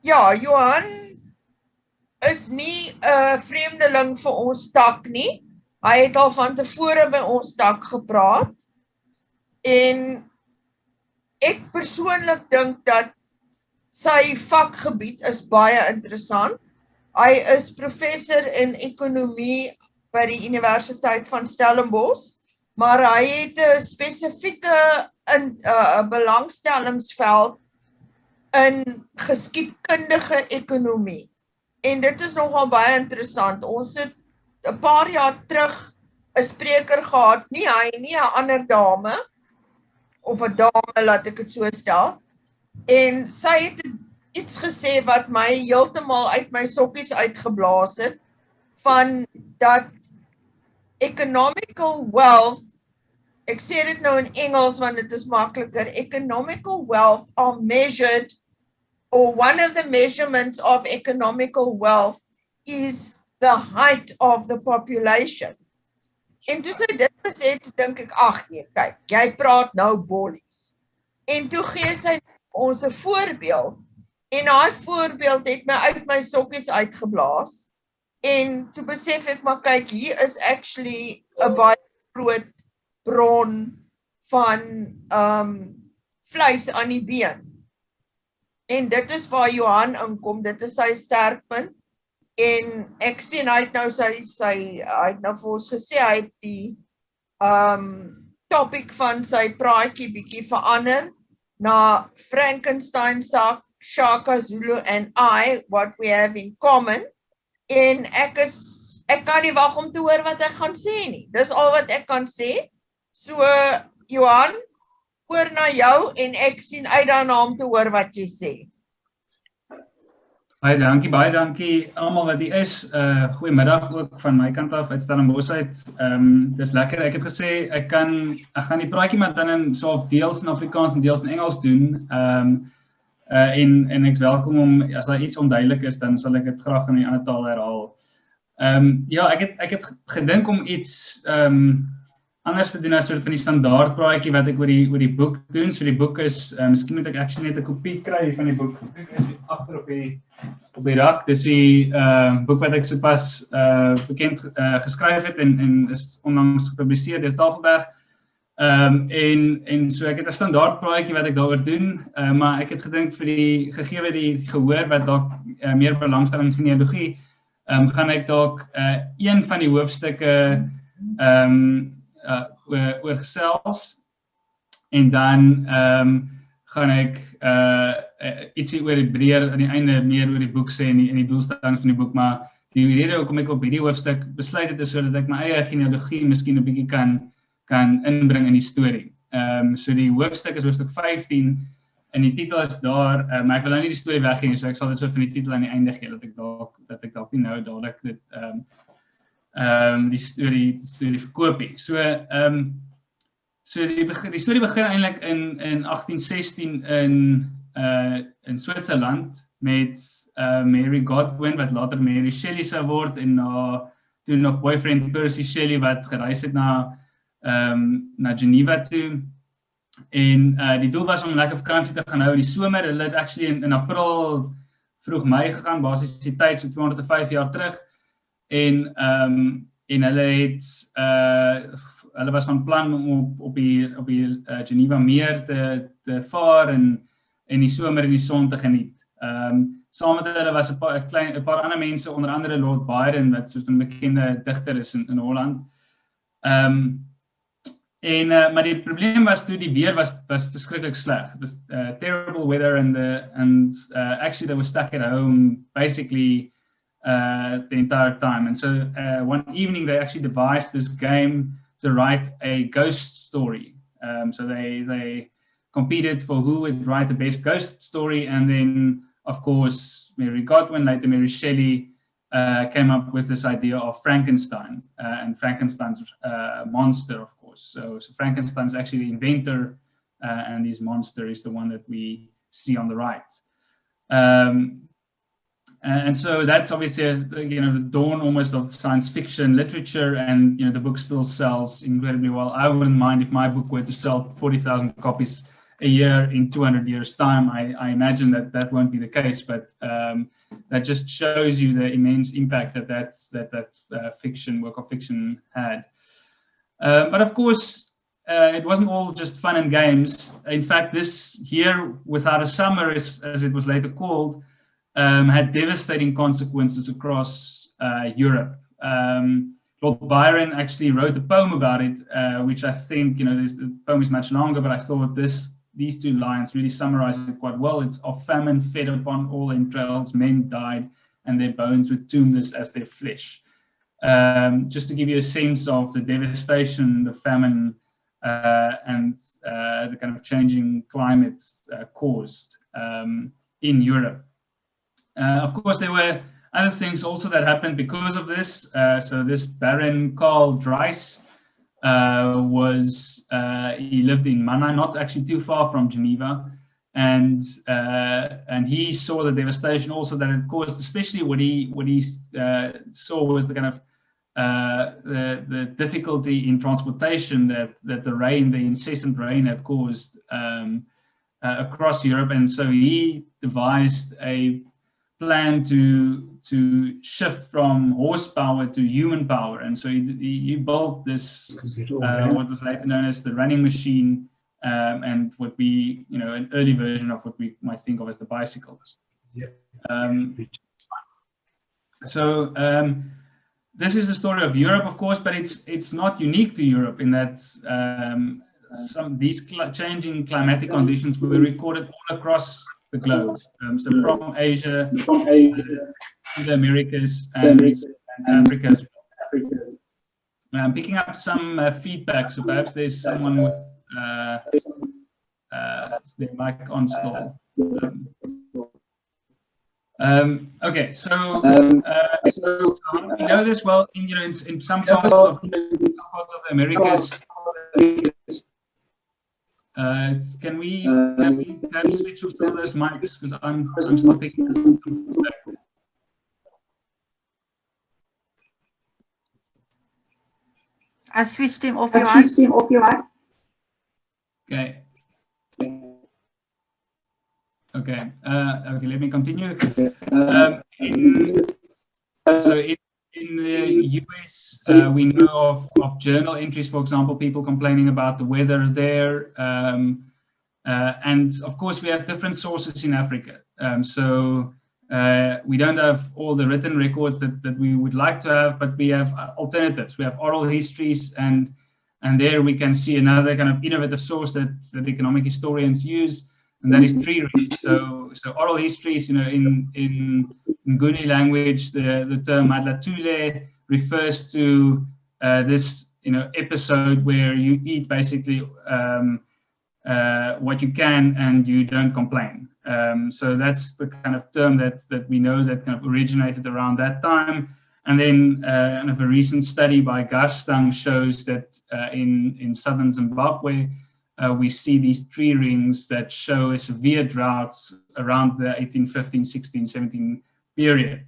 Ja, Johan is nie 'n vreemdeling vir ons tak nie. Hy het al van tevore by ons tak gepraat en ek persoonlik dink dat sy vakgebied is baie interessant. Hy is professor in ekonomie by die Universiteit van Stellenbosch, maar hy het 'n spesifieke belangstellingsveld in geskiedkundige ekonomie. En dit is nogal baie interessant. Ons het 'n paar jaar terug 'n spreker gehad, nie hy nie, 'n ander dame of 'n dame, laat ek dit so stel. En sy het iets gesê wat my heeltemal uit my sokkies uitgeblaas het, van dat economical wealth, ek sê dit nou in Engels want dit is makliker, economical wealth are measured, or one of the measurements of economical wealth is the height of the population. En toe sy dit gesê, toe dink ek, ag nee, kyk, jy praat nou bollies. En toe gee sy ons 'n voorbeeld, en daai voorbeeld het my uit my sokkies uitgeblaas, en toe besef ek, maar kyk, hier is actually 'n baie groot bron van vleis aan die been. En dit is waar Johan inkom, dit is sy sterkpunt. En ek sien hy het nou hy het nou vir ons gesê hy het die topic van sy praatjie bietjie verander na Frankenstein, Shaka Zulu and I, what we have in common. En ek kan nie wag om te hoor wat ek gaan sê nie. Dis al wat ek kan sê. So Johan, oor na jou en ek sien uit daarna om te hoor wat jy sê. Baie dankie almal wat hier is. Goeiemiddag ook van my kant af uit Stellenbosch uit. Dis lekker. Ek het gesê ek gaan die praatjie maar dan in so deels in Afrikaans en deels in Engels doen. En ek's welkom om as daar iets onduidelik is dan sal ek dit graag in 'n ander taal herhaal. Ja, ek het gedink om iets anders te doen as soort van die standaard praatjie wat ek oor die boek doen. So die boek is, miskien moet ek actually net 'n kopie kry van die boek. Dit is agter op die rak. Dis die boek wat ek sopas bekend geskryf het en is onlangs gepubliseer deur Tafelberg. En so ek het 'n standaard praatjie wat ek daaroor doen, maar ek het gedink vir gegee die gehoor wat dalk meer belangstelling in genealogie, gaan ek dalk een van die hoofstukke oor gesels en dan gaan ek ietsie oor die breër aan die einde meer oor die boek sê en die doelstelling van die boek, maar die rede hoekom ek op hierdie hoofstuk besluit het is sodat ek my eie genealogie miskien 'n bietjie kan inbring in die storie. So die hoofstuk is hoofstuk 15 en die titel is daar, maar ek wil nou nie die storie weggee nie, so ek sal dit so van die titel aan die einde gee, dat ek dalk nie nou dadelik dit die storie verkoop nie. So die storie begin eintlik in 1816 in Switserland met Mary Godwin wat later Mary Shelley sou word en toe nog boyfriend Percy Shelley wat gereis het na Geneva toe. En die doel was om lekker vakansie te gaan hou in die somer. Hulle het actually in April, vroeg Mei gegaan, basies die tyd so 205 jaar terug. En hulle was van plan om op die Geneva meer te vaar en die somer in die son te geniet. Saam met hulle was 'n paar ander mense, onder andere Lord Byron wat soos 'n bekende digter is in Holland. Maar die probleem was toe die weer was verskriklik sleg. It was terrible weather and actually they were stuck at home basically the entire time. And so one evening they actually devised this game to write a ghost story. So they competed for who would write the best ghost story, and then of course Mary Godwin, later Mary Shelley, came up with this idea of Frankenstein and Frankenstein's monster, of course. So Frankenstein is actually the inventor, and his monster is the one that we see on the right. And so that's obviously, the dawn almost of science fiction literature, and the book still sells incredibly well. I wouldn't mind if my book were to sell 40,000 copies a year in 200 years' time. I imagine that won't be the case, but that just shows you the immense impact that work of fiction had. But of course, it wasn't all just fun and games. In fact, this year without a summer, as it was later called, had devastating consequences across Europe. Lord Byron actually wrote a poem about it, which I think, the poem is much longer, but I thought these two lines really summarize it quite well. It's of famine fed upon all entrails, men died, and their bones were tombless as their flesh. Just to give you a sense of the devastation, the famine, and the kind of changing climate caused in Europe. Of course, there were other things also that happened because of this. So this Baron Karl Dries he lived in Mannheim, not actually too far from Geneva, and he saw the devastation also that it caused. Especially what he saw was the kind of the difficulty in transportation that the incessant rain had caused across Europe, and so he devised a plan to shift from horsepower to human power, and so he built this what was later known as the running machine, and what we an early version of what we might think of as the bicycle. This is the story of Europe, of course, but it's not unique to Europe in that these changing climatic conditions were recorded all across the globe. So from Asia to the Americas and Africa as well. I'm picking up some feedback, so perhaps there's someone with their mic on still. Okay, so we know this well. In some parts of the Americas. Can we switch off all those mics, because I'm still picking up some feedback. I switched him off your mic. Okay. Okay. Okay. Let me continue. In the US, we know of journal entries, for example, people complaining about the weather there. And of course, we have different sources in Africa. We don't have all the written records that we would like to have, but we have alternatives. We have oral histories, and there we can see another kind of innovative source that economic historians use, and that is tree rings. So oral histories, in Nguni language, the term madlatule refers to this, episode where you eat basically what you can and you don't complain. So that's the kind of term that we know that kind of originated around that time. And then kind of a recent study by Garstang shows that in southern Zimbabwe, we see these tree rings that show a severe drought around the 1815, 16, 17 period.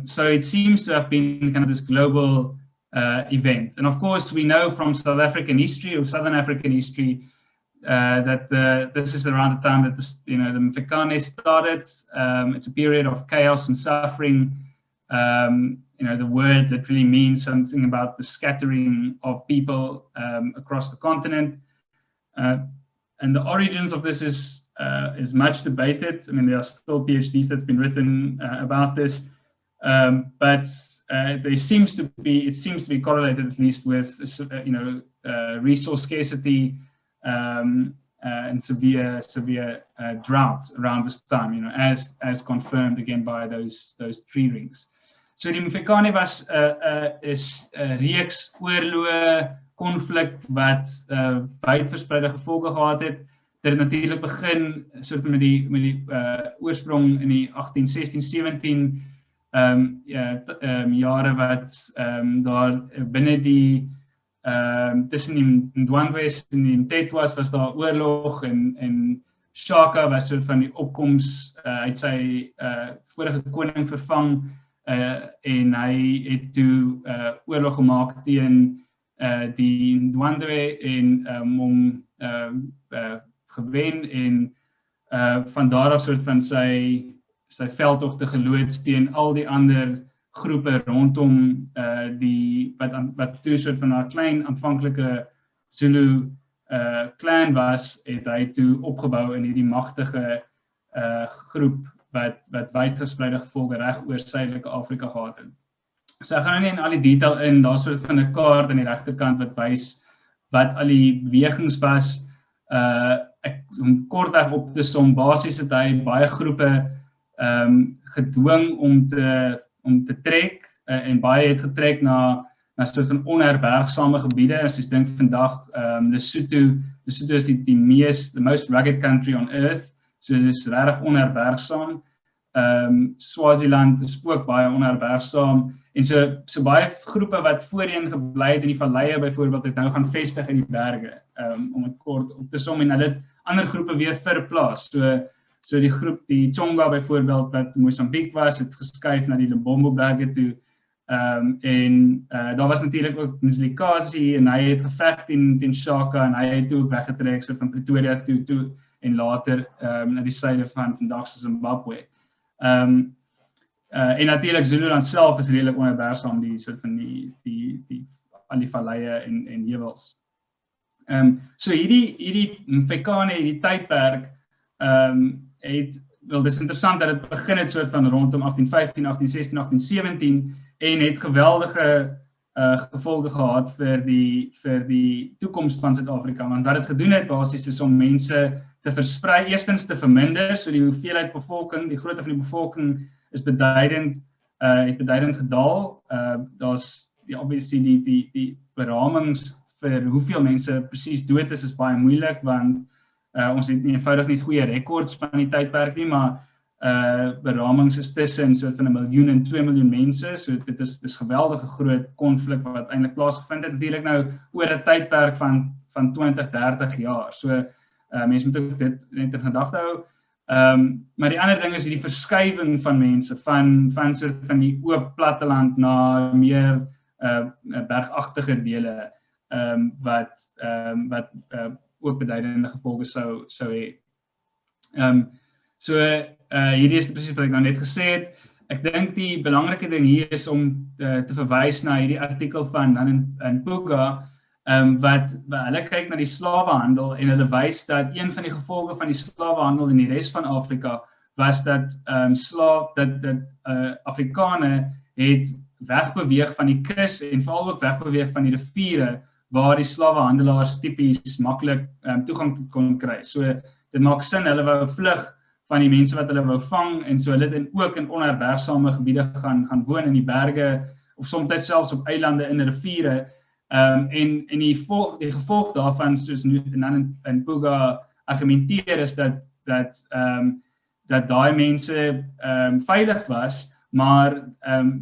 So it seems to have been kind of this global event. And of course, we know from South African history or Southern African history that this is around the time that the Mfecane started. It's a period of chaos and suffering. The word that really means something about the scattering of people across the continent. And the origins of this is much debated. I mean, there are still PhDs that's been written about this, but it seems to be correlated at least with resource scarcity and severe drought around this time. As confirmed again by those tree rings. So die Mfecane was is 'n reeks oorloë konflik wat wyd verspreide gevolge gehad het. Dit het natuurlik begin soort met die oorsprong in die 18, 16, 17 jare wat daar binne die tussen die Ndwandwes en die Mtetwas was daar oorlog en Shaka was soort van die opkoms uit sy vorige koning vervang en hy het toe oorlog gemaak teen die Ndwandwe en hom gewen en van daar af soort van sy veldtogte geloods teen al die ander groepe rondom die wat toe soort van 'n klein aanvanklike Zulu clan was, het hy toe opgebou in hierdie magtige groep wat wydgespreide gevolge reg oor suidelike Afrika gehad het. So ek gaan nou nie in al die detail in, daar soort van 'n kaart aan die regterkant wat wys wat al die bewegings was. Om kortweg op te som, basies het hy baie groepe gedwing om te trek en baie het getrek na soort van onherbergsame gebiede. As jy dink vandag, Lesotho is the most rugged country on earth, so dit is regtig onherbergsaam. Swaziland is ook baie onherbergsaam, en so baie groepe wat voorheen gebly het in die valleie byvoorbeeld, het nou gaan vestig in die berge, om het kort op te som, en hulle het ander groepe weer verplaas. So die groep, die Tsonga byvoorbeeld, wat Mosambik was, het geskuif na die Lebombo berge toe, en daar was natuurlik ook Mzilikazi, en hy het geveg teen Shaka, en hy het toe ook weggetrek, so van Pretoria toe, en later na die suide van vandagse Zimbabwe. En natuurlik Zululand self is redelik onherbergsaam, die soort van al die valleie en heuwels. So hierdie Volcanic, hierdie tydperk, dis interessant dat het begin het soort van rondom 1815, 1816, 1817 en het geweldige gevolge gehad vir die toekoms van Suid-Afrika, want wat het gedoen het basies is om mense te versprei, eerstens te verminder, so die hoeveelheid bevolking, die grootte van die bevolking is beduidend gedaal. Daar's obviously die beramings vir hoeveel mense presies dood is baie moeilik, want ons het eenvoudig nie goeie rekords van die tydperk nie, maar beramings is tussen so van 1 miljoen en 2 miljoen mense, so dit is geweldige groot konflik wat eintlik plaasgevind het, natuurlik nou oor 'n tydperk van 20, 30 jaar, so mense moet ook dit net in gedagte hou. Maar die ander ding is die verskywing van mense, van soort van die oop platteland na meer bergagtige dele, wat ook beduidende gevolge sou hê. Hierdie is presies wat ek nou net gesê het. Ek dink die belangrike ding hier is om te verwys na hierdie artikel van Puga, wat hulle kyk na die slawehandel en hulle wys dat een van die gevolge van die slawehandel in die res van Afrika was dat Afrikane het wegbeweeg van die kus en veral ook wegbeweeg van die riviere waar die slawehandelaars tipies maklik toegang kon kry. So dit maak sin, hulle wou vlug van die mense wat hulle wou vang en so hulle het ook in onherbergsame gebiede gaan woon in die berge of soms selfs op eilande in riviere. En die gevolg daarvan, soos in Puga argumenteer, is dat daai mense veilig was, maar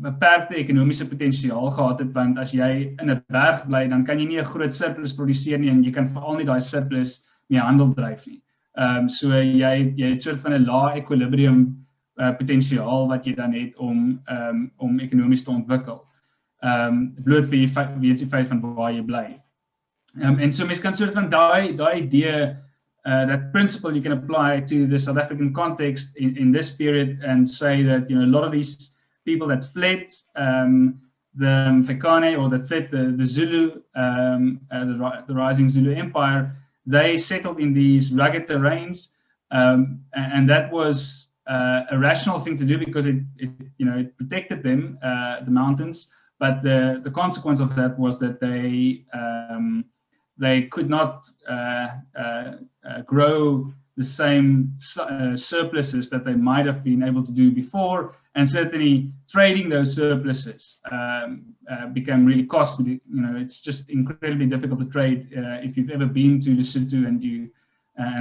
beperkte ekonomiese potensiaal gehad het, want as jy in 'n berg bly, dan kan jy nie 'n groot surplus produseer nie, en jy kan veral nie daai surplus mee handel dryf nie. So jy het soort van 'n lae equilibrium potensiaal wat jy dan het om ekonomies te ontwikkel. Bloot vir jy weet die feit van waar jy bly. En so mense kan soort van daai idee, that principle you can apply to the South African context in this period and say that, a lot of these people that fled the Volcanic or that fled the Zulu, the rising Zulu Empire, they settled in these rugged terrains, and that was a rational thing to do because it protected them, the mountains. But the consequence of that was that they could not grow the same surpluses that they might have been able to do before, and certainly trading those surpluses became really costly. It's just incredibly difficult to trade. If you've ever been to Lesotho and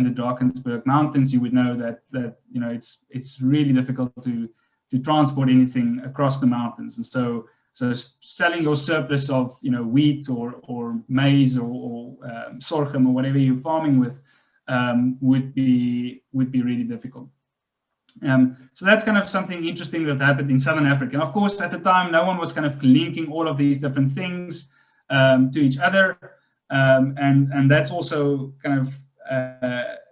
the Drakensberg Mountains, you would know that it's really difficult to transport anything across the mountains, and so selling your surplus of wheat or maize or sorghum or whatever you're farming with would be really difficult. So that's kind of something interesting that happened in Southern Africa. And of course, at the time, no one was kind of linking all of these different things to each other, and that's also kind of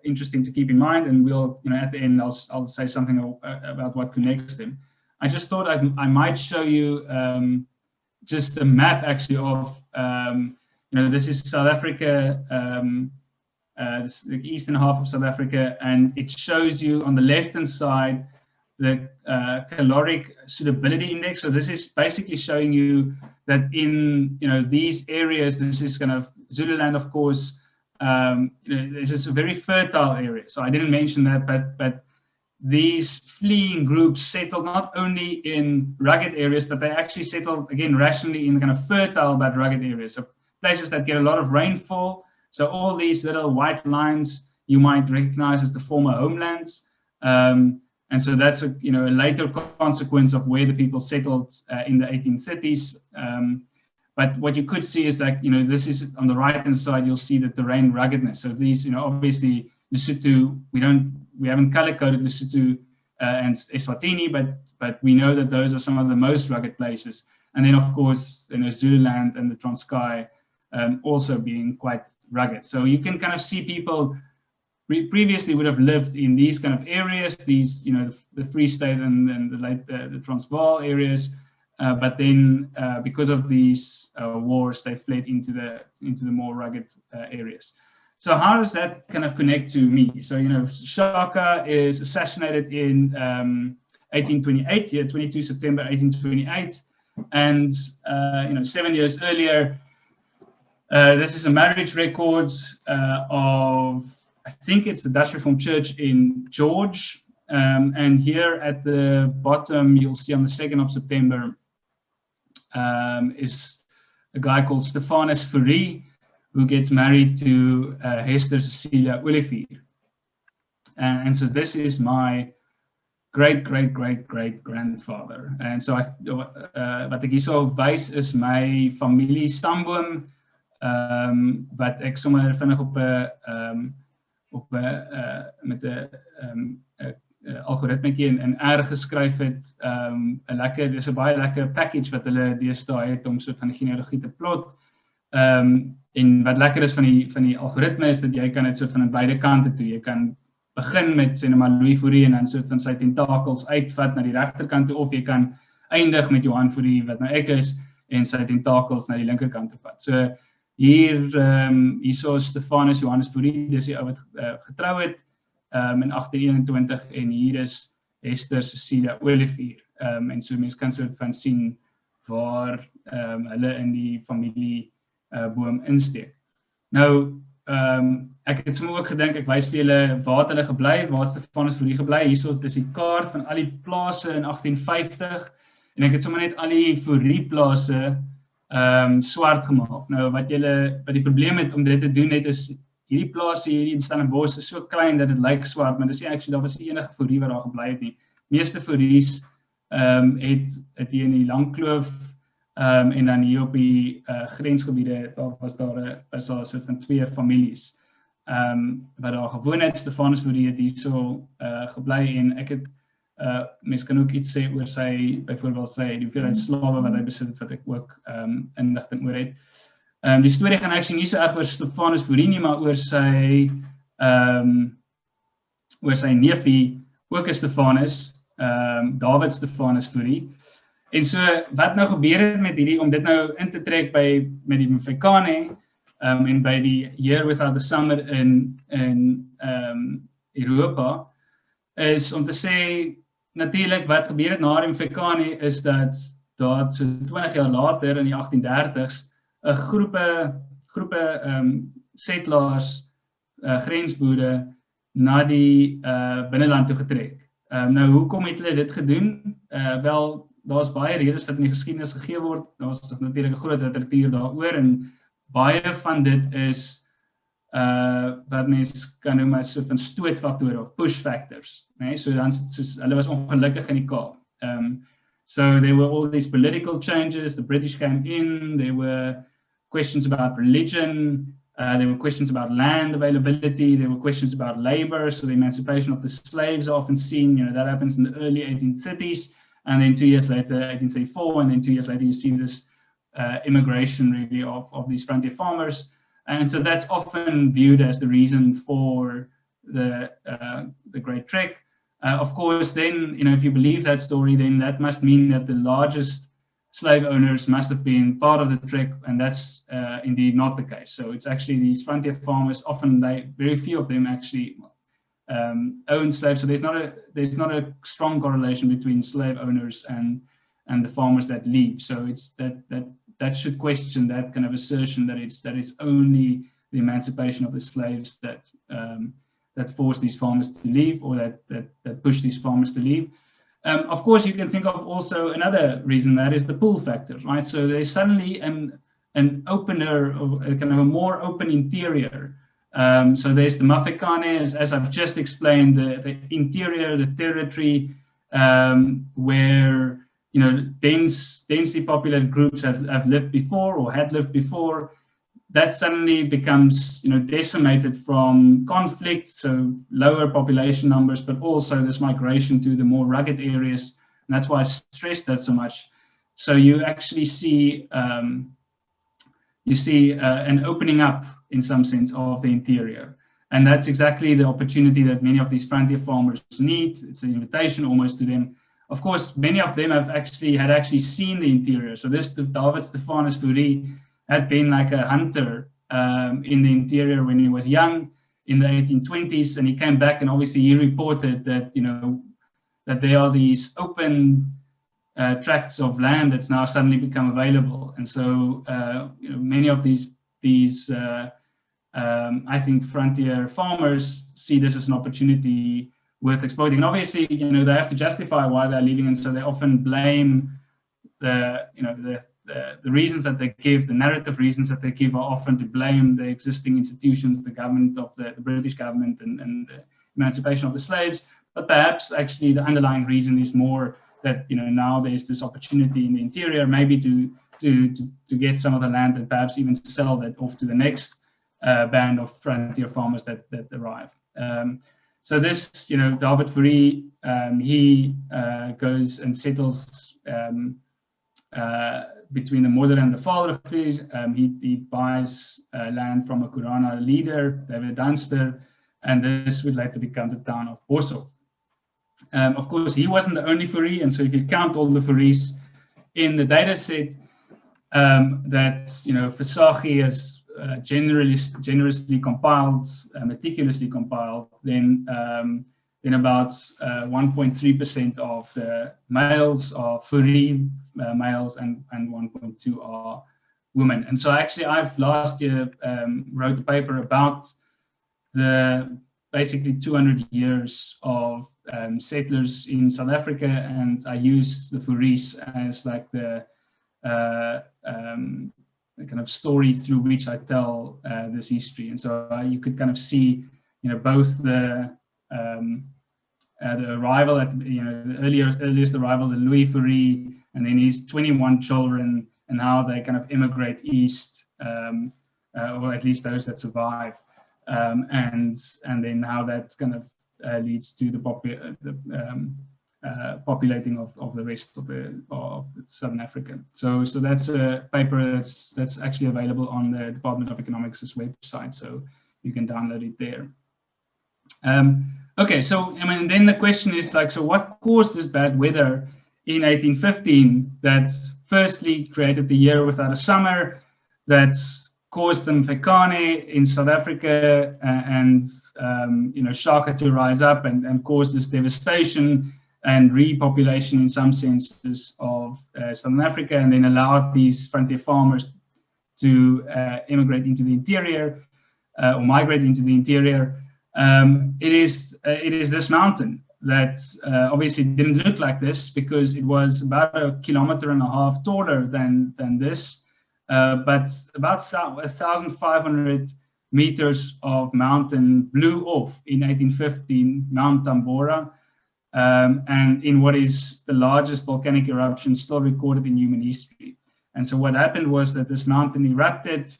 interesting to keep in mind, and we'll, at the end, I'll say something about what connects them. I just thought I might show you just a map actually of, this is South Africa, this is the eastern half of South Africa, and it shows you on the left-hand side the caloric suitability index. So this is basically showing you that in these areas, this is kind of Zululand, of course. This is a very fertile area. So I didn't mention that, but these fleeing groups settled not only in rugged areas, but they actually settled again rationally in kind of fertile but rugged areas. So places that get a lot of rainfall. So all these little white lines you might recognize as the former homelands. And so that's a later consequence of where the people settled in the 1830s. But what you could see is that this is on the right hand side. You'll see the terrain ruggedness. So these, obviously Lesotho, we haven't color coded Lesotho and Eswatini, but we know that those are some of the most rugged places. And then of course Zululand and the Transkei also being quite rugged. So you can kind of see people previously would have lived in these kind of areas, these, the Free State and the Transvaal areas, but then because of these wars, they fled into the more rugged areas. So how does that kind of connect to me? So, Shaka is assassinated in 1828, 22 September 1828, and 7 years earlier, this is a marriage record of, I think it's the Dutch Reformed Church in George, and here at the bottom, you'll see on the 2nd of September is a guy called Stephanus Fourie, who gets married to Hester Cecilia Olivier. And so this is my great-great-great-great-grandfather. And so wat ek hierso wys is my familie stamboom, wat ek sommer vinnig met 'n algoritmetjie in R geskryf het. Dis 'n baie lekker package wat hulle deesdae het om so van die genealogie te plot. En wat lekker is van die algoritme is dat jy kan dit soort van aan beide kante toe. Jy kan begin met sê nou maar Louis Fourie en dan soort van sy tentakels uitvat na die regterkant toe, of jy kan eindig met Johan Fourie wat nou ek is en sy tentakels na die linkerkant toe vat. So hierso is Stephanus Johannes Fourie, dis die ou wat getrou het in 1821, en hier is Hester Cecilia Olivier. En so mense kan soort van sien waar hulle in die familie boom insteek. Nou, ek het sommer ook gedink, ek wys vir julle waar het hulle gebly, waar het Stephanus Fourie gebly. Hierso is die kaart van al die plase in 1850, en ek het sommer net al die Fourie plase swart gemaak. Nou, wat die probleem met om dit te doen het is, hierdie plase hierdie in Stellenbosch is so klein dat dit lyk swart, maar dis nie actually, daar was nie enige Fourie wat daar gebly het nie. Meeste Fouries het hier in die Langkloof, en dan hier op die grensgebiede, daar was daar 'n soort van 2 families wat daar gewoon het. Stephanus Fourie het hierso gebly, en ek het mens kan ook iets sê oor sy, byvoorbeeld die hoeveelheid slawe wat hy besit het, wat ek ook inligting oor het. Die storie gaan actually nie so erg oor Stephanus Fourie nie, maar oor sy neefie, ook is Stephanus, David Stephanus Fourie. En so, wat nou gebeur het met hierdie, om dit nou in te trek met die Volcanic, en by die Year Without a Summer in Europa, is om te sê, natuurlijk wat gebeur het na die Volcanic, is dat so 20 jaar later, in die 1830s, 'n groepe settlers, grensboere, na die binneland toe getrek. Nou, hoekom het hulle dit gedoen? Wel, daar's baie redes wat in die geskiedenis gegee word. Daar's natuurlik 'n groot literatuur daaroor, en baie van dit is wat mens kan noem as soort van stootfaktore of push factors. Nee? So dan hulle was ongelukkig in die Kaap. So there were all these political changes, the British came in, there were questions about religion, there were questions about land availability, there were questions about labor, so the emancipation of the slaves are often seen, that happens in the early 1830s, and then 2 years later, 1834, and then 2 years later you see this immigration really of these frontier farmers, and so that's often viewed as the reason for the Great Trek. Of course, then, if you believe that story, then that must mean that the largest slave owners must have been part of the trek, and that's indeed not the case. So it's actually these frontier farmers, often very few of them actually own slaves. So there's not a strong correlation between slave owners and the farmers that leave. So it's that should question that kind of assertion that it's only the emancipation of the slaves that forced these farmers to leave, or that pushed these farmers to leave. Of course, you can think of also another reason, that is the pull factor, right? So there's suddenly an opener, or kind of a more open interior. So there's the Mafekane, as I've just explained, the interior, the territory, where densely populated groups have lived before, or had lived before. That suddenly becomes, decimated from conflict, so lower population numbers, but also this migration to the more rugged areas. And that's why I stress that so much. So you actually see an opening up, in some sense, of the interior. And that's exactly the opportunity that many of these frontier farmers need. It's an invitation almost to them. Of course, many of them had actually seen the interior. So this David Stephanus Fourie had been like a hunter in the interior when he was young in the 1820s, and he came back, and obviously he reported that that there are these open tracts of land that's now suddenly become available, and so many of these I think frontier farmers see this as an opportunity worth exploiting. And obviously, they have to justify why they're leaving, and so they often blame the reasons that they give, the narrative reasons that they give, are often to blame the existing institutions, the government of the British government, and the emancipation of the slaves. But perhaps actually the underlying reason is more that now there's this opportunity in the interior, maybe to get some of the land and perhaps even sell that off to the next band of frontier farmers that arrive. So this, David Fourie, he goes and settles between the mother and the father. He buys land from a Kurana leader, David Dunster, and this would later become the town of Boshoff. Of course, he wasn't the only Fourie, and so if you count all the Fouries in the data set, that Versaghi has generously compiled, meticulously compiled, then about 1.3% of the males are Fourie males, and 1.2 are women. And so actually, I've last year wrote a paper about the basically 200 years of settlers in South Africa, and I use the Fouries as like the kind of story through which I tell this history. And so you could kind of see, both the arrival at the earliest arrival, the Louis Fourie, and then his 21 children, and how they kind of immigrate east, or at least those that survive, and then how that kind of leads to the populating of the rest of Southern Africa. So that's a paper that's actually available on the Department of Economics' website, so you can download it there. Okay, so then the question is so what caused this bad weather in 1815 that firstly created the year without a summer, that caused the Mfecane in South Africa and Shaka to rise up and cause this devastation and repopulation in some senses of Southern Africa, and then allowed these frontier farmers to immigrate into the interior or migrate into the interior. It is this mountain that obviously didn't look like this, because it was about 1.5 kilometers taller than this, but about 1,500 meters of mountain blew off in 1815, Mount Tambora, and in what is the largest volcanic eruption still recorded in human history. And so what happened was that this mountain erupted.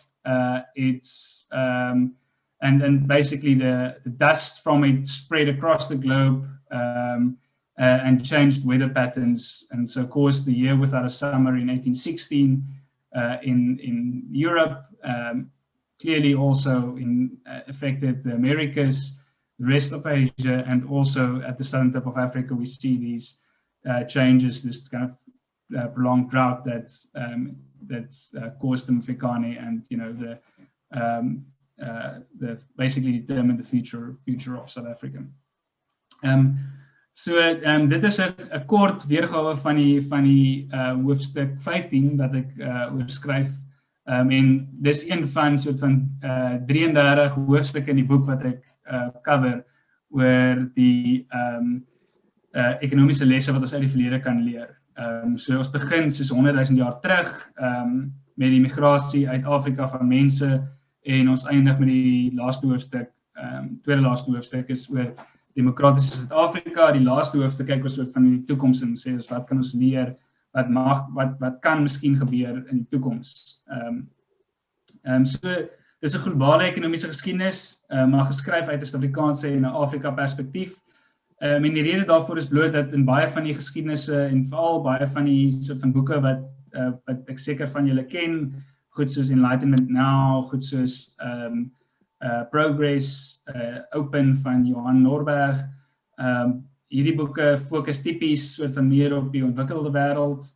And basically the dust from it spread across the globe and changed weather patterns, and so caused the year without a summer in 1816 in Europe. Clearly also affected the Americas, the rest of Asia, and also at the southern tip of Africa, we see these changes, this kind of prolonged drought that caused the Volcanic, and the basically determined the future of South Africa. Dit is 'n kort weergawe van die hoofstuk 15 wat ek oorskryf. En dis een van soort van 33 hoofstukke in die boek wat ek cover oor die ekonomiese lesse wat ons uit die verlede kan leer. So ons begin soos 100.000 jaar terug met die migrasie uit Afrika van mense, en ons eindig met die laaste hoofstuk, tweede laaste hoofstuk is oor demokratiese Suid-Afrika. Die laaste hoofstuk kyk ons soort van in die toekoms en sê ons wat kan ons leer, wat kan miskien gebeur in die toekoms. So dis 'n globale ekonomiese geskiedenis, maar geskryf uit 'n Suid-Afrikaanse en 'n Afrika perspektief. En die rede daarvoor is bloot dat in baie van die geskiedenisse en veral baie van die soort van boeke wat ek seker van julle ken, goed soos Enlightenment Now, goed soos Progress, Open van Johan Norberg. Hierdie boeke fokus tipies soort van meer op die ontwikkelde wêreld,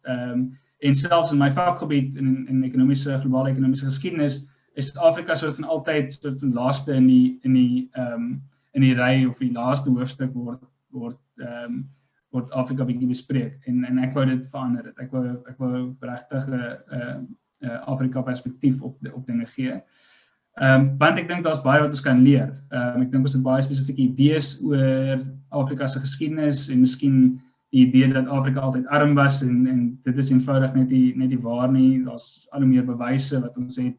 en selfs in my vakgebied in ekonomiese, globale ekonomiese geskiedenis, is Afrika soort van altyd soort van laaste in die ry, of die laaste hoofstuk word Afrika bietjie bespreek, en ek wou dit verander. Ek wou regtig 'n Afrika perspektief op dinge gee. Want ek dink daar's baie wat ons kan leer. Ek dink ons het baie spesifieke idees oor Afrika se geskiedenis, en miskien die idee dat Afrika altyd arm was, en dit is eenvoudig net nie waar nie. Daar's al hoe meer bewyse wat ons het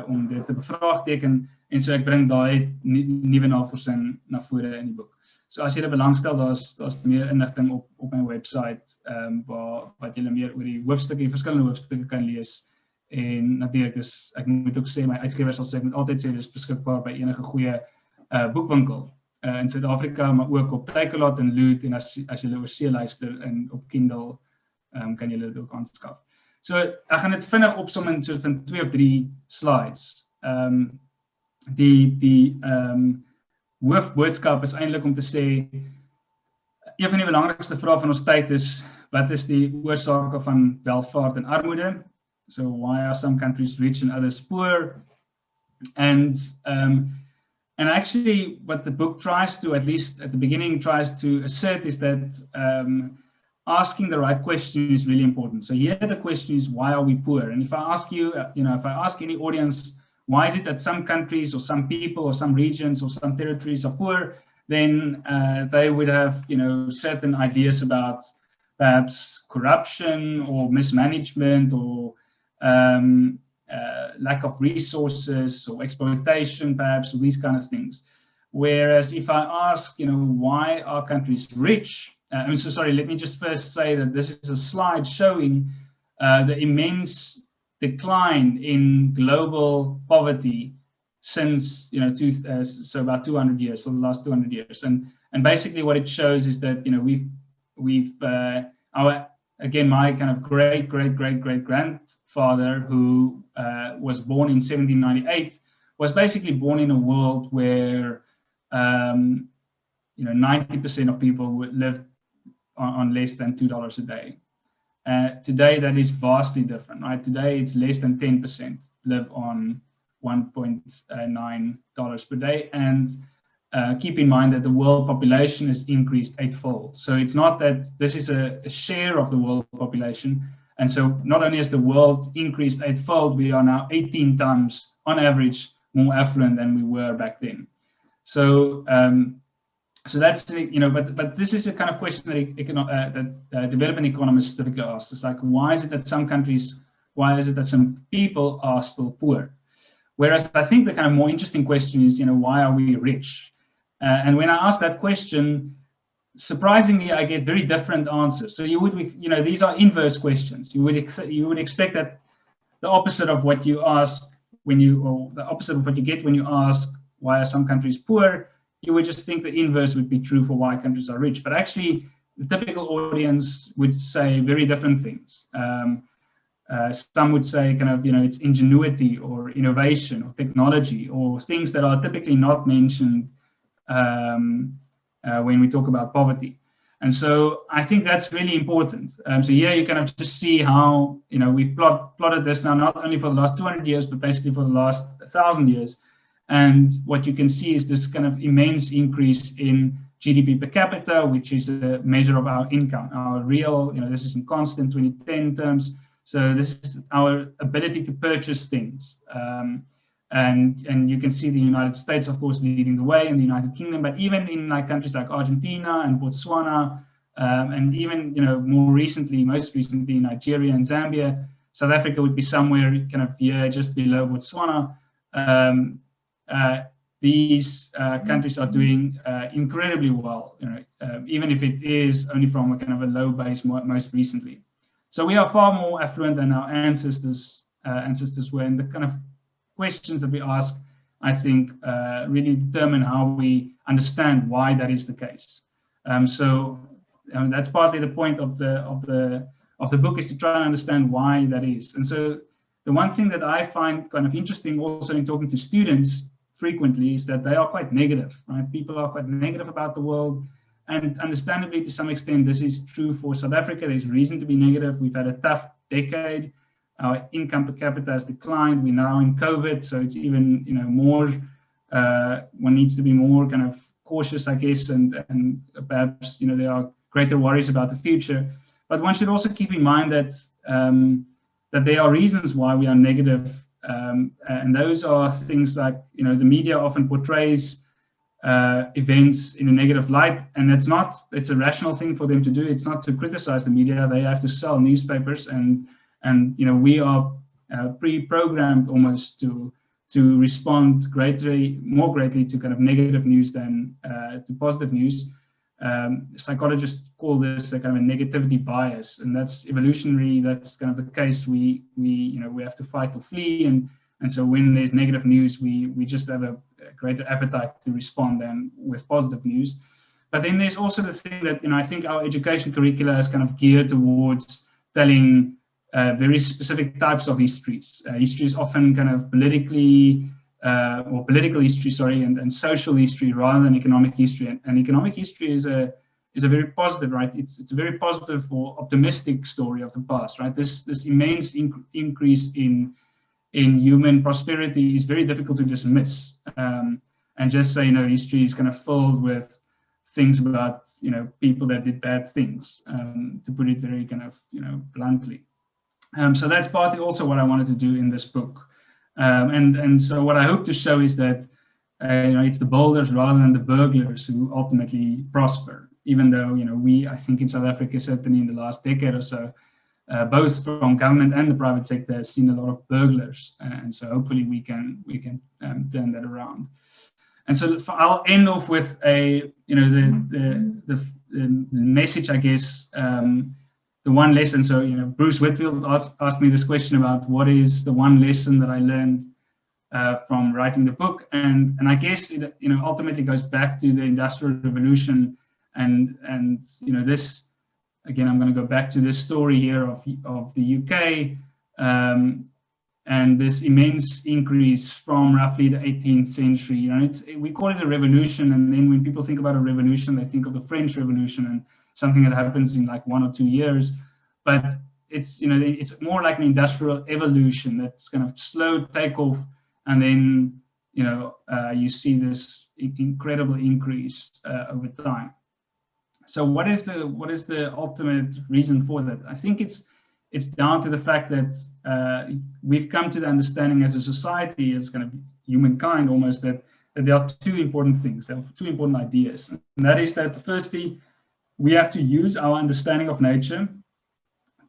om dit te bevraagteken, en so ek bring daai nuwe navorsing na vore in die boek. So as jy belangstel, daar's meer inligting op my website, wat julle meer oor die hoofstukke, verskillende hoofstukke kan lees. En natuurlik ek moet ook sê, my uitgewer sal sê, ek moet altyd sê, dis beskikbaar by enige goeie boekwinkel in Suid-Afrika, maar ook op Takealot en Loot, en as julle oor see luister en op Kindle, kan julle dit ook aanskaf. So ek gaan dit vinnig opsom in soort van 2 of 3 slides. Die hoofboodskap is eintlik om te sê, een van die belangrikste vrae van ons tyd is, wat is die oorsake van welvaart en armoede? So why are some countries rich and others poor? And actually what the book tries to, at least at the beginning, tries to assert is that asking the right question is really important. So here the question is, why are we poor? And if I ask you, if I ask any audience, why is it that some countries or some people or some regions or some territories are poor, then they would have, certain ideas about perhaps corruption or mismanagement or lack of resources or exploitation, perhaps, or these kind of things. Whereas if I ask, why are countries rich? I'm so sorry, let me just first say that this is a slide showing the immense decline in global poverty since, so about 200 years, for the last 200 years. And basically what it shows is that, again, my kind of great-great-great-great-grandfather, who was born in 1798, was basically born in a world where 90% of people lived on less than $2 a day. Today, that is vastly different, right? Today, it's less than 10% live on $1.9 per day. And keep in mind that the world population has increased 8-fold. So it's not that this is a share of the world population. And so not only has the world increased 8-fold, we are now 18 times on average more affluent than we were back then. So that's, but this is a kind of question that development economists typically ask. It's like, why is it that some people are still poor? Whereas I think the kind of more interesting question is, why are we rich? And when I ask that question, surprisingly, I get very different answers. So these are inverse questions. You would expect that the opposite of what you ask or the opposite of what you get when you ask, why are some countries poor? You would just think the inverse would be true for why countries are rich. But actually, the typical audience would say very different things. Some would say it's ingenuity or innovation or technology or things that are typically not mentioned when we talk about poverty. And so I think that's really important. So here you kind of just see how, we've plotted this now, not only for the last 200 years, but basically for the last 1,000 years. And what you can see is this kind of immense increase in GDP per capita, which is a measure of our income, our real, this is in constant 2010 terms. So this is our ability to purchase things. And you can see the United States, of course, leading the way, in the United Kingdom, but even in countries like Argentina and Botswana, and even most recently Nigeria and Zambia. South Africa would be somewhere kind of here just below Botswana. These countries are doing incredibly well, even if it is only from a kind of a low base most recently. So we are far more affluent than our ancestors were, and the kind of questions that we ask, I think, really determine how we understand why that is the case. So that's partly the point of the book, is to try and understand why that is. And so the one thing that I find kind of interesting also in talking to students frequently is that they are quite negative, right? People are quite negative about the world. And understandably, to some extent, this is true for South Africa. There's reason to be negative. We've had a tough decade. Our income per capita has declined. We're now in COVID, so it's even more. One needs to be more kind of cautious, I guess, and perhaps there are greater worries about the future. But one should also keep in mind that that there are reasons why we are negative, and those are things like the media often portrays events in a negative light, and it's a rational thing for them to do. It's not to criticize the media. They have to sell newspapers, and we are pre-programmed almost to respond more greatly to kind of negative news than to positive news. Psychologists call this a kind of a negativity bias, and that's evolutionary. That's kind of the case. We have to fight or flee, and so when there's negative news, we just have a greater appetite to respond than with positive news. But then there's also the thing that I think our education curricula is kind of geared towards telling very specific types of histories. History is often kind of political history, and social history rather than economic history. And economic history is a very positive, right? It's a very positive or optimistic story of the past, right? This immense increase in human prosperity is very difficult to just miss, and just say history is kind of filled with things about people that did bad things, to put it very kind of bluntly. So that's partly also what I wanted to do in this book. And so what I hope to show is that it's the builders rather than the burglars who ultimately prosper, even though I think in South Africa, certainly in the last decade or so, both from government and the private sector has seen a lot of burglars, and so hopefully we can turn that around. And so I'll end off with the message, I guess. The one lesson, so Bruce Whitfield asked me this question about what is the one lesson that I learned from writing the book, and I guess it ultimately goes back to the Industrial Revolution, and this, again, I'm going to go back to this story here of the UK, and this immense increase from roughly the 18th century. We call it a revolution, and then when people think about a revolution, they think of the French Revolution and something that happens in like 1 or 2 years, but it's it's more like an industrial evolution that's kind of slow takeoff, and then you see this incredible increase over time. So what is the ultimate reason for that? I think it's down to the fact that we've come to the understanding as a society, as kind of humankind almost, that there are two important things, there are two important ideas, and that is that firstly, we have to use our understanding of nature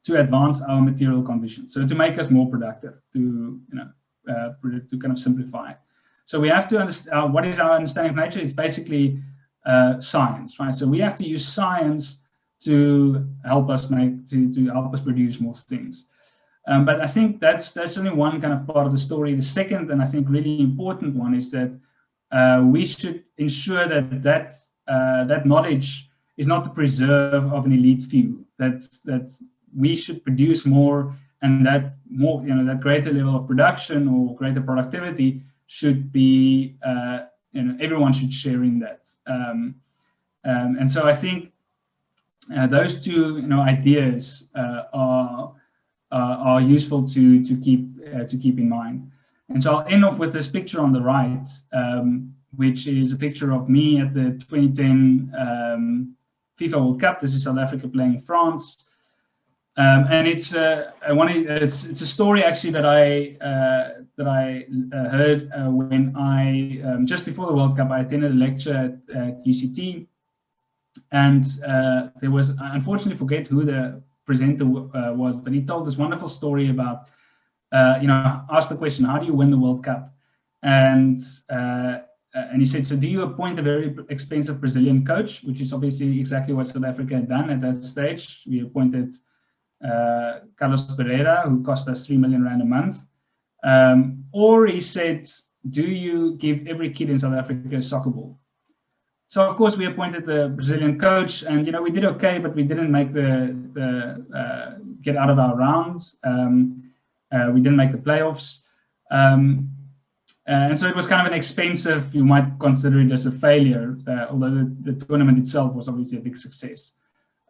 to advance our material conditions, so to make us more productive, to kind of simplify. So we have to understand what is our understanding of nature. It's basically science, right? So we have to use science to help us help us produce more things. But I think that's only one kind of part of the story. The second, and I think really important one, is that we should ensure that knowledge is not the preserve of an elite few. That we should produce more, and that more, that greater level of production or greater productivity should be everyone should share in that. And so I think those two ideas are useful to keep in mind. And so I'll end off with this picture on the right, which is a picture of me at the 2010 FIFA World Cup. This is South Africa playing France. And it's a story actually that I heard when I just before the World Cup I attended a lecture at UCT, and there was, I unfortunately forget who the presenter was, but he told this wonderful story about asked the question, how do you win the World Cup? And he said, so do you appoint a very expensive Brazilian coach, which is obviously exactly what South Africa had done at that stage. We appointed Carlos Pereira, who cost us 3 million rand a month. Or he said, do you give every kid in South Africa a soccer ball? So of course we appointed the Brazilian coach, and we did okay, but we didn't make the get out of our rounds. We didn't make the playoffs. And so it was kind of an expensive, you might consider it as a failure, although the tournament itself was obviously a big success.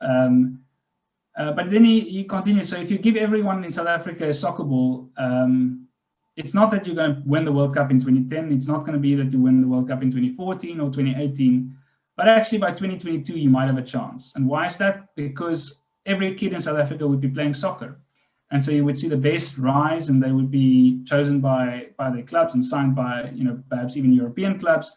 But then he continued, so if you give everyone in South Africa a soccer ball, it's not that you're going to win the World Cup in 2010, it's not going to be that you win the World Cup in 2014 or 2018, but actually by 2022 you might have a chance. And why is that? Because every kid in South Africa would be playing soccer. And so you would see the best rise, and they would be chosen by their clubs and signed by, perhaps even European clubs.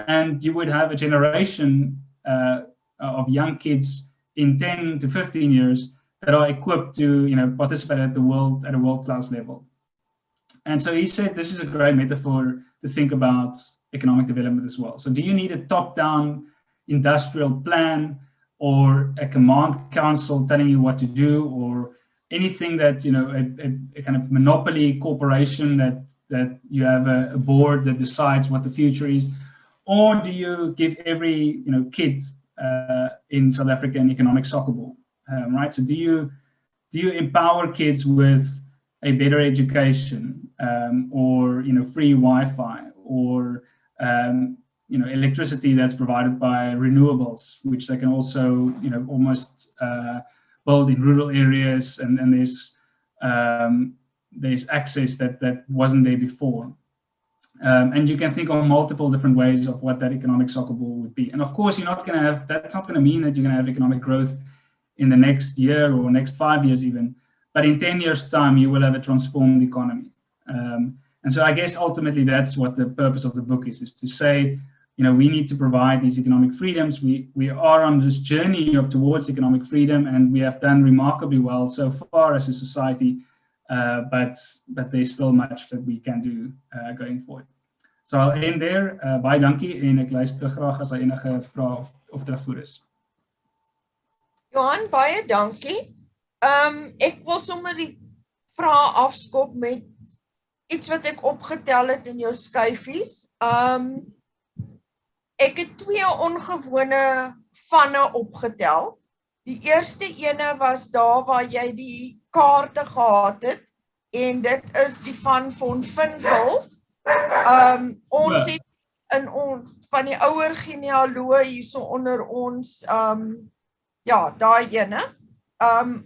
And you would have a generation of young kids in 10 to 15 years that are equipped to, participate at a world-class level. And so he said, this is a great metaphor to think about economic development as well. So do you need a top-down industrial plan or a command council telling you what to do, or anything that, a kind of monopoly corporation that you have a board that decides what the future is? Or do you give every, kid in South Africa an economic soccer ball, right? So do you empower kids with a better education, or free Wi-Fi, or electricity that's provided by renewables, which they can also almost build in rural areas, and there's access that wasn't there before. And you can think of multiple different ways of what that economic soccer ball would be. And of course, that's not going to mean that you're going to have economic growth in the next year or next 5 years even, but in 10 years' time, you will have a transformed economy. And so I guess ultimately that's what the purpose of the book is to say, we need to provide these economic freedoms. We are on this journey towards economic freedom, and we have done remarkably well so far as a society, but there's still much that we can do going forward. So I'll end there. Baie dankie, en ek luister graag as daar enige vrae of terugvoer is. Johan, baie dankie. Ek wil sommer die vrae afskop met iets wat ek opgetel het in jou skyfies. Ek het 2 ongewone vanne opgetel. Die eerste ene was daar waar jy die kaarte gehad het, en dit is die van Finkel. Ons het in van die ouer genealoog hierso onder ons, daai ene.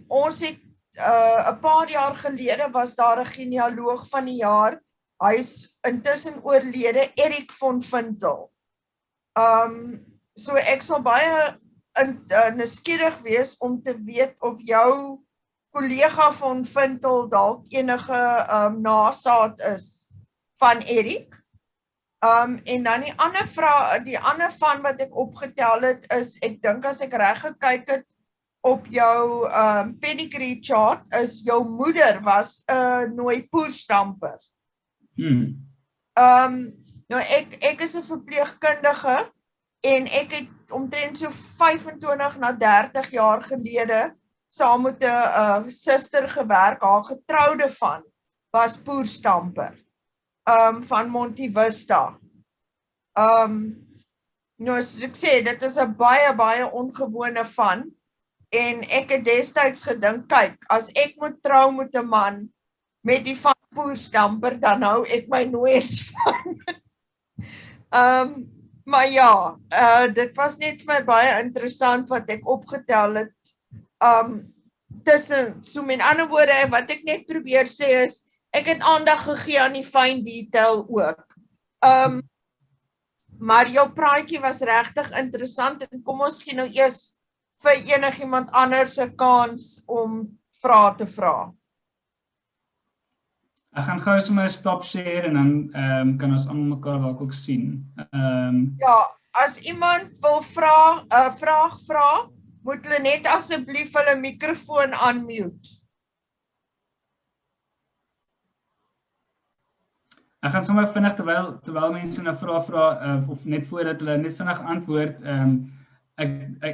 Ons het 'n paar jaar gelede was daar 'n genealoog van die jaar. Hy is intussen oorlede, Erik von Finkel. So ek sal baie nuuskierig wees om te weet of jou kollega van Finkel dalk enige nasaad is van Erik. En dan die ander van wat ek opgetel het is, ek dink as ek reg gekyk het op jou pedigree chart, is jou moeder was 'n Nooipoerstamper. Nou ek is 'n verpleegkundige, en ek het omtrent so 25 na 30 jaar gelede saam met 'n suster gewerk. Haar getroude van was Poerstamper, van Montivista. Nou soos ek sê, dit is 'n baie ongewone van, en ek het destyds gedink, kyk, as ek moet trou met 'n man met die van Poerstamper, dan hou ek my nooit van. Maar ja, dit was net vir my baie interessant wat ek opgetel het. Tussen, so met ander woorde, wat ek net probeer sê is, ek het aandag gegee aan die fine detail ook. Maar jou praatjie was regtig interessant en kom ons gee nou eers vir enigiemand anders 'n kans om vrae te vra. Ek gaan gou sommer 'n stop share en dan kan ons almal mekaar dalk ook sien. Ja, as iemand wil vra, 'n vraag vra, moet hulle net asseblief hulle mikrofoon unmute. Ek gaan sommer vinnig terwyl mense nou vra of net voordat hulle net vinnig antwoord,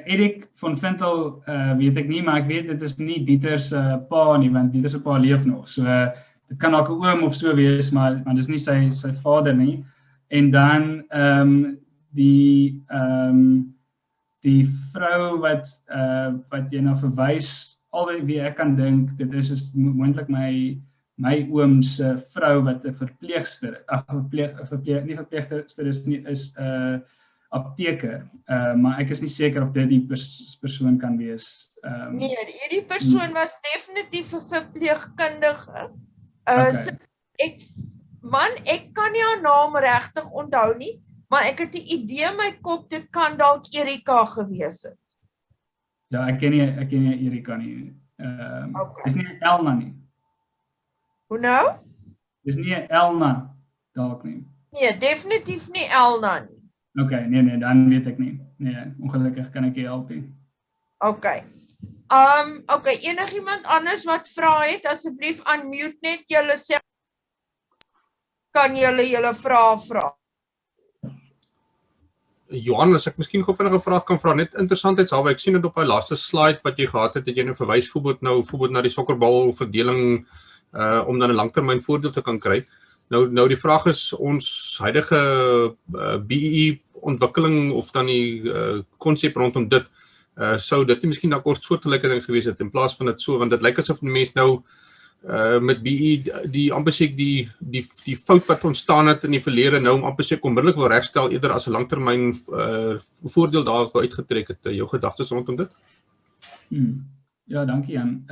Erik van Vintel weet ek nie, maar ek weet dit is nie Dieter se pa nie, want Dieter se pa leef nog. So dit kan dalk 'n oom of so wees, maar dis nie sy vader nie. En dan die vrou wat jy nou verwys, alweer wie ek kan dink, dit is moontlik my oom se vrou wat 'n verpleegster, nie verpleegster is apteker, maar ek is nie seker of dit die persoon kan wees. Nee, hierdie persoon was definitief 'n verpleegkundige. Okay. Ek kan nie haar naam regtig onthou nie, maar ek het 'n idee in my kop, dit kan dalk Erika gewees het. Ja, ek ken nie Erika nie. Okay. Dis nie Elna nie. Hoe nou? Dis nie Elna dalk nie. Nee, definitief nie Elna nie. Okay, nee, dan weet ek nie. Nee, ongelukkig kan ek nie help nie. Okay. Okay, enigiemand anders wat vra het, asseblief unmute net julle self. Kan julle vrae vra? Johan, as ek miskien gou vinnig 'n vraag kan vra, net interessantheidshalwe, ek sien dit op daai laaste slide wat jy gehad het jy nou verwys voorbeeld na die sokkerbal verdeling om dan 'n langtermyn voordeel te kan kry. Nou die vraag is ons huidige BEE ontwikkeling of dan die konsep rondom dit, sou dit nie miskien dalk soortgelyke ding gewees het in plaas van dit so, want dit lyk asof die mens nou met BE die amper seker die fout wat ontstaan het in die verlede nou amper seker onmiddellik wil regstel eerder as 'n langtermyn voordeel daar uitgetrek het. Jou gedagtes rondom dit? Ja, dankie Jan.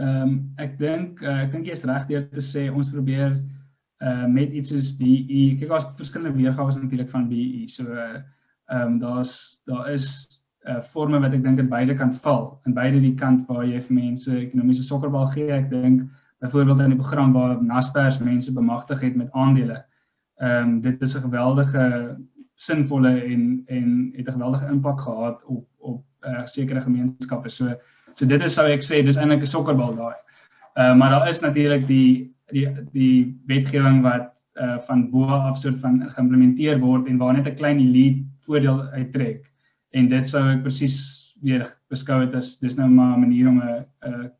Ek dink jy is reg deur te sê ons probeer met iets soos BE. Kyk, daar's verskillende weergawe natuurlik van BE. So daar is forme wat ek dink aan beide kan val. In beide die kant waar jy vir mense ekonomiese sokkerbal gee. Ek dink byvoorbeeld in die program waar Naspers mense bemagtig het met aandele. Dit is 'n geweldige sinvolle en het 'n geweldige impak gehad op sekere gemeenskappe. So dit is, sou ek sê, dis eintlik 'n sokkerbal daai. Maar daar is natuurlik die wetgewing wat van bo af soort van geïmplementeer word en waar net 'n klein elite voordeel uittrek. En dit sou ek presies weer beskou het as dis nou maar 'n manier om 'n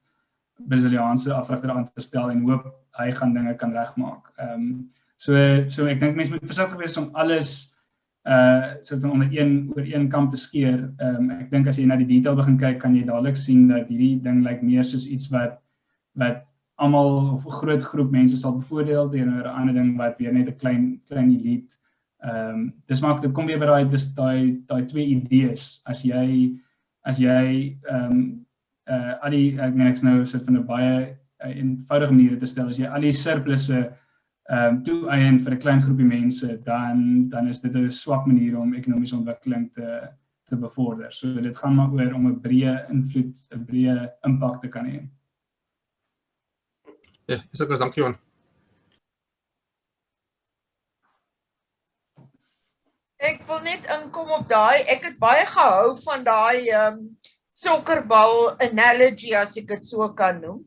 Braziliaanse afrigter aan te stel en hoop hy gaan dinge kan regmaak. So ek dink mense moet versigtig wees om alles soort van oor een kam te skeer. Ek dink as jy na die detail begin kyk, kan jy dadelik sien dat hierdie ding lyk meer soos iets wat almal of 'n groot groep mense sal bevoordeel teenoor 'n ander ding wat weer net 'n klein elite. Dis maak dit kom weer by daai twee idees. As jy ek meen ek's nou soort van 'n baie eenvoudige manier te stel, as jy al die surplusse toe-eien vir 'n klein groepie mense, dan is dit 'n swak manier om ekonomiese ontwikkeling te bevorder. So dit gaan maar oor om 'n breë invloed, 'n breë impak te kan hê. Ja, dis dankie Johan. Ek wil net inkom op daai, ek het baie gehou van daai sokkerbal analogy, as ek dit so kan noem.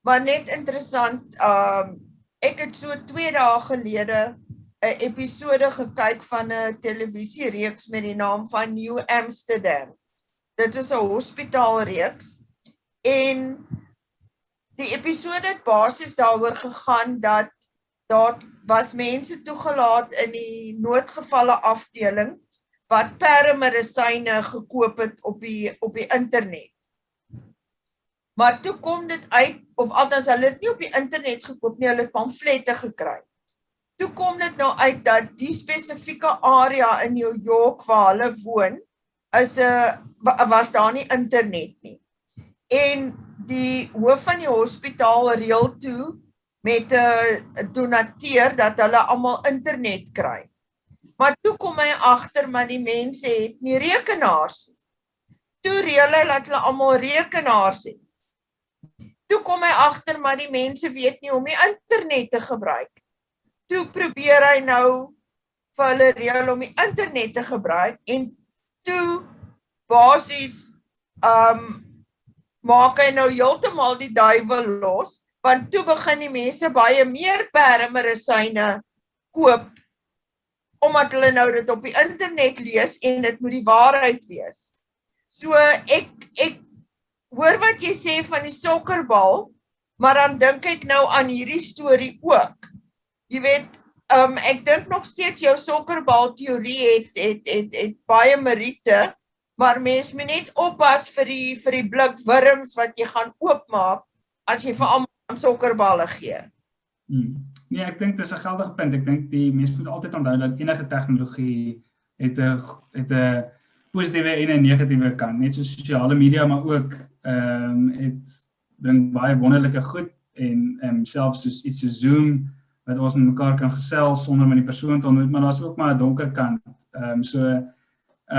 Maar net interessant, ek het so 2 dae gelede 'n episode gekyk van 'n televisiereeks met die naam van New Amsterdam. Dit is 'n hospitaalreeks en die episode het basies daaroor gegaan dat daar was mense toegelaat in die noodgevalle afdeling wat peremedisyne gekoop het op die internet. Maar toe kom dit uit, of althans hulle het nie op die internet gekoop nie, hulle het pamflette gekry. toe kom dit nou uit dat die spesifieke area in New York waar hulle woon, was daar nie internet nie. En die hoof van die hospitaal reël toe met 'n donateur dat hulle almal internet kry. Maar toe kom hy agter maar die mense het nie rekenaars nie. Toe reël hy dat hulle almal rekenaars het. Toe kom hy agter maar die mense weet nie hoe om die internet te gebruik. Toe probeer hy nou vir hulle reël om die internet te gebruik en toe basies maak hy nou heeltemal die duiwel los, want toe begin die mense baie meer peremedisyne koop, omdat hulle nou dit op die internet lees en dit moet die waarheid wees. So ek hoor wat jy sê van die sokkerbal, maar dan dink ek nou aan hierdie storie ook. Jy weet, ek dink nog steeds jou sokkerbal teorie het baie meriete, maar mens moet net oppas vir die blik wurms wat jy gaan oopmaak as jy vir almal aan sokkerballe gee. Nee, ek dink dis 'n geldige punt. Ek dink die mense moet altyd onthou dat enige tegnologie het 'n positiewe en 'n negatiewe kant. Net so sosiale media, maar ook het bring baie wonderlike goed en selfs soos iets so Zoom wat ons met mekaar kan gesels sonder om die persoon te ontmoet, maar daar's ook maar 'n donker kant.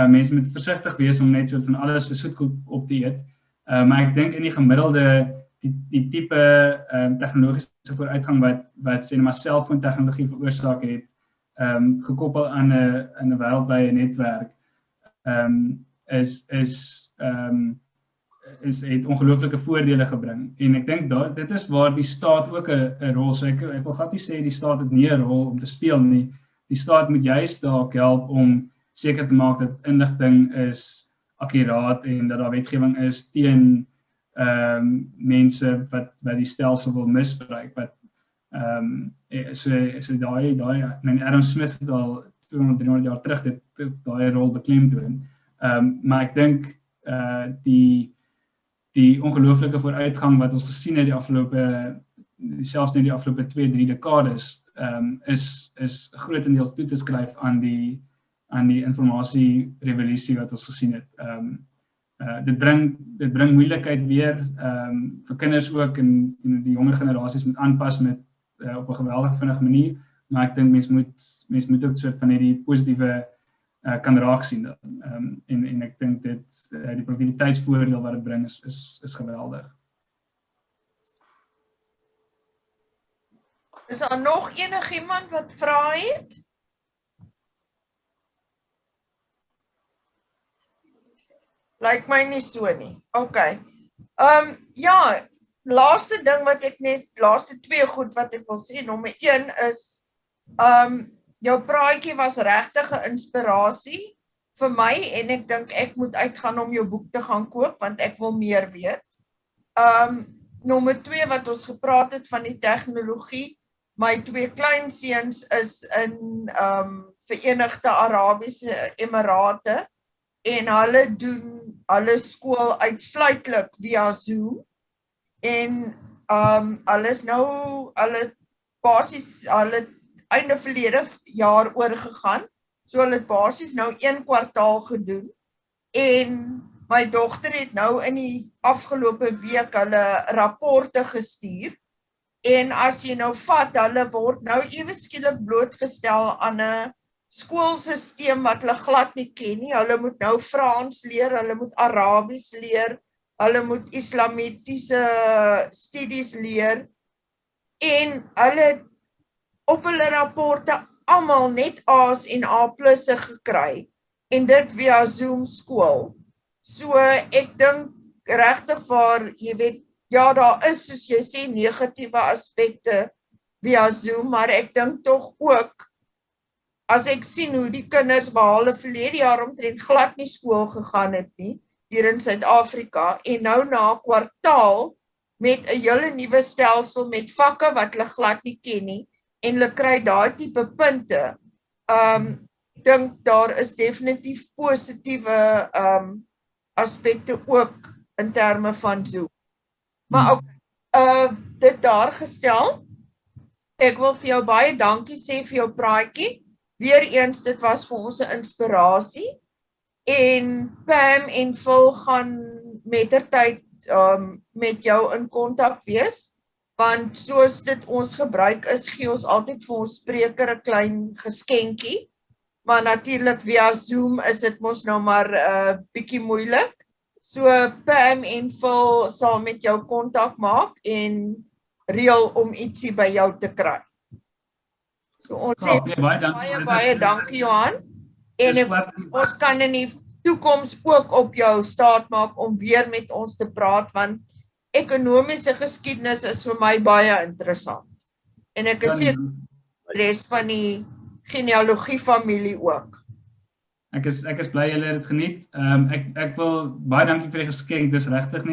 Mense moet versigtig wees om net so van alles versoetkoek op te eet. Maar ek dink in die gemiddelde die tipe tegnologiese vooruitgang wat sê maar selfoon tegnologie veroorsaak het, gekoppel aan 'n wêreldwye netwerk, het ongelooflike voordele gebring. En ek dink dit is waar die staat ook 'n rol, so ek wil glad nie sê die staat het nie 'n rol om te speel nie. Die staat moet juist dalk help om seker te maak dat inligting is akkuraat en dat daar wetgewing is teen mense wat die stelsel wil misbruik. So daai Adam Smith het al 200-300 jaar terug daai rol beklemtoon. Maar ek dink die ongelooflike vooruitgang wat ons gesien het selfs in die afgelope 2-3 dekades, is grotendeels toe te skryf aan die informasie-revolusie wat ons gesien het. Dit bring moeilikheid weer, vir kinders ook, en die jonger generasies moet aanpas op 'n geweldig vinnige manier, maar ek dink mens moet ook soort van hierdie positiewe kan raak sien. En ek dink die produktiwiteitsvoordeel wat dit bring is geweldig. Is daar nog enigiemand wat vra het? Lyk my nie so nie. Okay. Ja, laaste ding wat ek laaste 2 goed wat ek wil sê. Nommer 1 is, jou praatjie was regtig 'n inspirasie vir my en ek dink ek moet uitgaan om jou boek te gaan koop want ek wil meer weet. Nommer 2 wat ons gepraat het van die tegnologie. My 2 kleinseuns is in Verenigde Arabiese Emirate en hulle doen hulle skool uitsluitlik via Zoom en hulle is nou hulle einde verlede jaar oorgegaan, so hulle het basies nou 1 kwartaal gedoen en my dogter het nou in die afgelope week hulle rapporte gestuur en as jy nou vat, hulle word nou ewe skielik blootgestel aan 'n skoolsisteem wat hulle glad nie ken nie. Hulle moet nou Frans leer, hulle moet Arabies leer, hulle moet islamitiese studies leer en hulle op hulle rapporte almal net A's en A+ gekry en dit via Zoom skool. So ek dink regtig waar, jy weet, ja, daar is soos jy sê negatiewe aspekte via Zoom, maar ek dink tog ook as ek sien hoe die kinders behalwe verlede jaar omtrent glad nie skool gegaan het nie, hier in Suid-Afrika, en nou na 'n kwartaal met 'n hele nuwe stelsel met vakke wat hulle glad nie ken nie, en hulle kry daai tipe punte. Dink daar is definitief positiewe aspekte ook in terme van Zoom. Maar ook dit daar gestel, Ek wil vir jou baie dankie sê vir jou praatjie. Weereens, dit was vir ons 'n inspirasie. En Pam en Phil gaan mettertyd met jou in kontak wees, want soos dit ons gebruik is, gee ons altyd vir ons spreker 'n klein geskenkie. Maar natuurlik via Zoom is dit mos nou maar bietjie moeilik. So Pam en Phil sal met jou kontak maak en reël om ietsie by jou te kry. So ons sê baie dankie Johan. En ons kan in die toekoms ook op jou staat maak om weer met ons te praat, want ekonomiese geskiedenis is vir my baie interessant. En ek is seker die res van die genealogie familie ook. Ek is bly julle het dit geniet. Ek wil baie dankie vir die geskenk. Dis regtig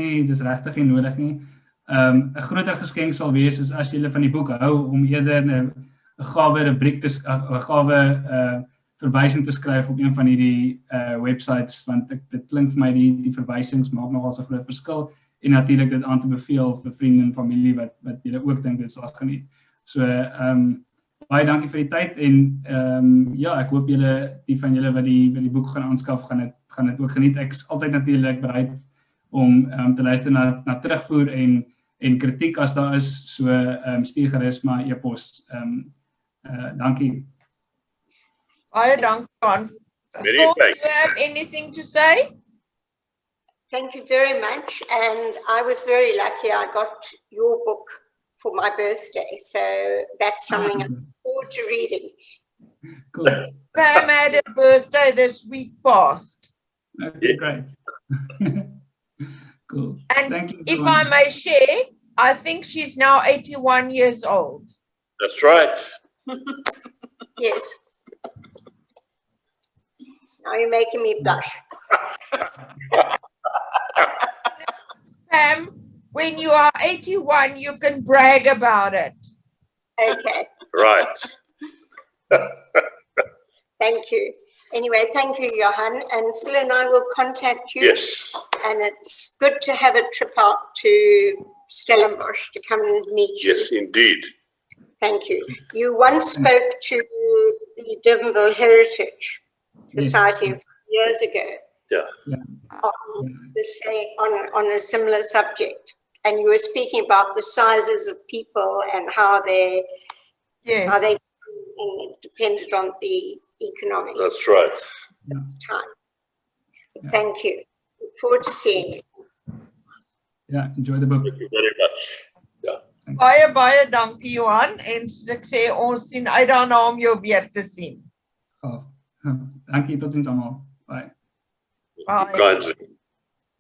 nie nodig nie. 'n Groter geskenk sal wees is as julle van die boek hou om eerder 'n gawe rubriek te 'n gawe verwysing te skryf op een van hierdie websites, want dit klink vir my die verwysings maak nogal 'n groot verskil en natuurlik dit aan te beveel vir vriende en familie wat julle ook dink dit sal geniet. So baie dankie vir die tyd en ja, ek hoop julle die van julle wat die boek gaan aanskaf gaan dit ook geniet. Ek is altyd natuurlik bereid om te luister na terugvoer en kritiek as daar is, so stuur gerus maar e-pos. Dankie. Baie dankie Johan. Do you have anything to say? Thank you very much, and I was very lucky I got your book for my birthday, so that's something I look forward to reading. Cool. Pam had a birthday this week past. Okay, great. Cool. And thank you, if I may share, I think she's now 81 years old. That's right. Yes. Now you're making me blush. Pam, when you are 81, you can brag about it. Okay. Right. Thank you. Anyway, thank you, Johan. And Phil and I will contact you. Yes. And it's good to have a trip out to Stellenbosch to come and meet you. Yes, indeed. Thank you. You once spoke to the Durbanville Heritage Society years ago. Yeah. On a similar subject, and you were speaking about the sizes of people and how they depended on the economic That's right. time. Thank you. Look forward to seeing you. Yeah, enjoy the book. Thank you very much. Baie dankie Johan, en soos ek sê, ons sien uit daarna om jou weer te sien. Dankie, totsiens almal. Bye. Bye. Kindly.